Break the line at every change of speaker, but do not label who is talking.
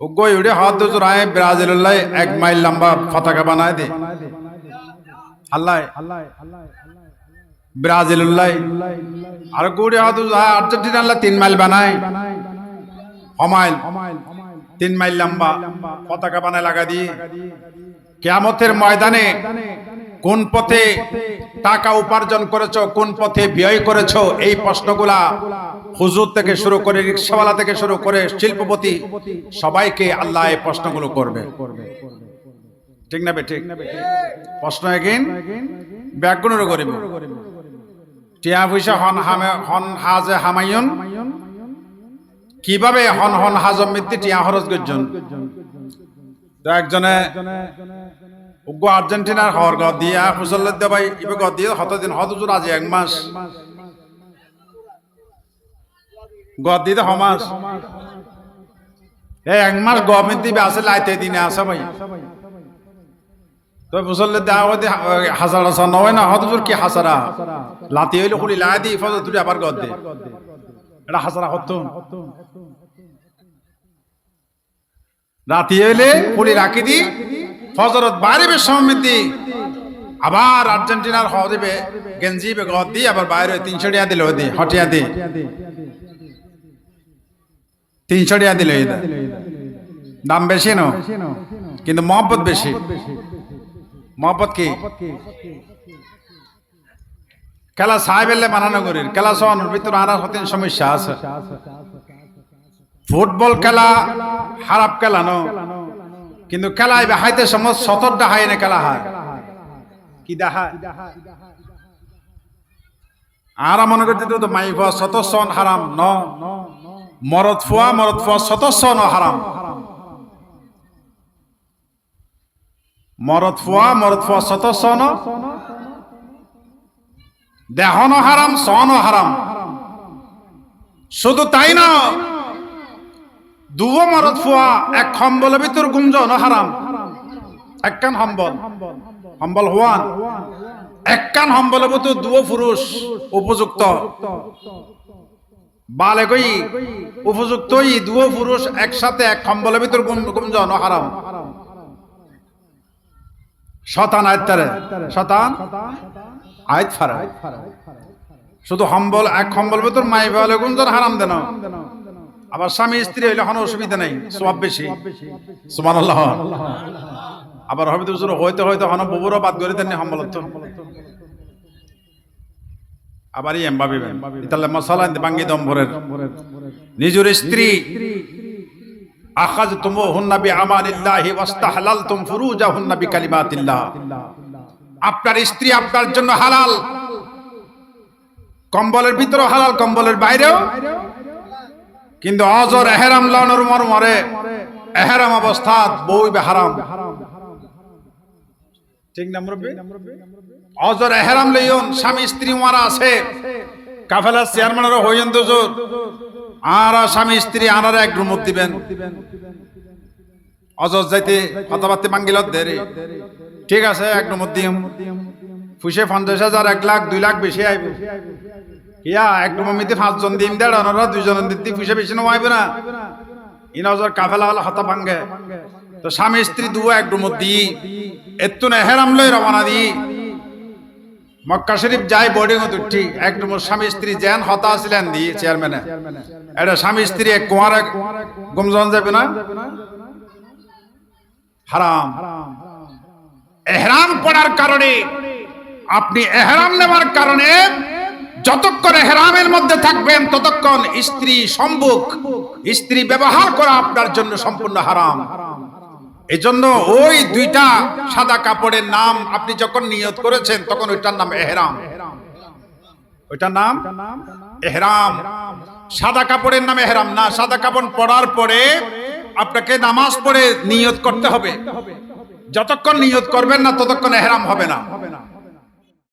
উগ্গই উড়ে হাত দুজরায় ব্রাজিলুল্লাহ 1 মাইল লম্বা পতাকা বানায় দে আল্লাহ ব্রাজিলুল্লাহ আর গুড়ে হাত দুজরায় আর্জেন্টিনা 3 মাইল বানায় হমাইল 3 মাইল লম্বা পতাকা বানায় লাগা দিয়ে কিয়ামতের ময়দানে কোন পথে টাকা উপার্জন করেছো, কোন পথে ব্যয় করেছো, এই প্রশ্নগুলা হুজুর থেকে শুরু করে রিকশাওয়ালা থেকে শুরু করে শিল্পপতি সবাইকে আল্লাহ এই প্রশ্নগুলো করবে। ঠিক না বে ঠিক? প্রশ্ন এগিন ব্যাকগুণের করিব টিয়া পয়সা হন হাজে হামায়ুন কিভাবে হন হন হাজম মিত্তি টিয়া খরচ করছেন। তো একজনে উগ্র আর্জেন্টিনার হর গদ দিয়া ফুসল্লে দে ভাই ইবে গদ দিয়ে হতদিন হতজুর আজ 1 মাস গদ দিতে হমাস এই 1 মাস গমিত দিবে আছে লাইতে দিনে আছে ভাই তো ফুসল্লে দেওয়া হাজার হাজার নয় না হতজুর কি হাসারা লাতি হইলে খুলি লাই দি ফজর তুই আবার গদ দে এটা হাসারা হতো রাতি হইলে খুলি রাখি দি ফজরত বাইরে সমিতি আবার আর্জেন্টিনার হদিবে গেঞ্জি বে গদ দি আবার বাইরে 300 টাকা দিল দি হটিয়া দি 300 টাকা দিল দাম বেশি না কিন্তু মহব্বত বেশি। মহব্বত কি খেলা সাহেবেলে মানানো করির খেলা সনের ভিতরে আর হতেন সমস্যা আছে। ফুটবল খেলা খারাপ খেলা ন কিন্তু খেলায় হাইতে সময় 70টা হাই না খেলা হয় কি দেখা আর মনে করতে তো মাইফা 70 হারাম ন মরদ ফুয়া 70 হারাম মরদ ফুয়া 70 দেহন হারাম সন হারাম। শুধু তাই না দুও মরদ ফুয়া এক কম্বলের ভিতর গুঞ্জন হারাম। একখান কম্বল হওয়ান একখান কম্বলের ভিতর দুও পুরুষ উপযুক্ত বালে কই উপযুক্ত দুও পুরুষ একসাথে এক কম্বলের ভিতর গুঞ্জন হারাম। শতান আয়তারে শতান আয়াত ফারা শুধু কম্বল এক কম্বল ভিতর মাই বলে গুঞ্জন হারাম দেন। আবার স্বামী স্ত্রী হইলে কোনো অসুবিধা নাই সওয়াব বেশি সুবহানাল্লাহ। আবার হয়তো হয়তো হয়তো হন ববুরও বাদ করে দেন কম্বল তো আবার এম ভাবিবেন ইতালে মশলা বাঙ্গি দম ভরের নিজের স্ত্রী আখাযতুমুহুন্না বিআমানিল্লাহি ওয়াস্তাহলালতুম ফুরুজাহুন্না বিকালিমাতিল্লাহ। আপনার স্ত্রী আপনার জন্য হালাল, কম্বলের ভিতরেও হালাল কম্বলের বাইরেও, কিন্তু অজর এহরাম লানোর মরে এহরাম অবস্থাত বউ হারাম। ঠিক না মুরব্বি? অজর এহরাম লইয়ন স্বামী স্ত্রী মারা আছে কাফেলার চেয়ারম্যানেরও হইয়েন তো জোর আর স্বামী স্ত্রী আনারা এক রুমত দিবেন অজর যাইতে কথাবার্তা মাঙ্গিলত দেরি ঠিক আছে এক রুমত দিম ফুসে 50,000 1 লাখ 2 লাখ বেশি আইব ইয়া এক রুমতে 5 জন দিম দেড় আনারা 2 জন দিতে ফুসে বেশি না আইব না ইন অজর কাফেলা হলো হতা ভাঙ্গে। তো স্বামী স্ত্রী দুও এক রুমত দি এত্তুন এহরাম লই রওনা দি মক্কা শরীফ যাই বোর্ডিং হতো ঠিক একদম স্বামী স্ত্রী যেন হতা আসলেন দি চেয়ারম্যানে এটা স্বামী স্ত্রী এক কুয়ার গুমজন যাবে না হারাম। এহরাম পড়ার কারণে আপনি এহরাম নেওয়ার কারণে যতক্ষণ এহরামের মধ্যে থাকবেন ততক্ষণ স্ত্রী সম্মুখ স্ত্রী ব্যবহার করা আপনার জন্য সম্পূর্ণ হারাম। এজন্য ওই দুইটা সাদা কাপড়ের নাম আপনি যখন নিয়ত করেছেন তখন ওইটার নাম এহরাম। ওইটার নাম এহরাম। সাদা কাপড়ের নাম এহরাম না। সাদা কাপড় পরার পরে আপনাকে নামাজ পড়ে নিয়ত করতে হবে। যতক্ষণ নিয়ত করবেন না ততক্ষণ এহরাম হবে না।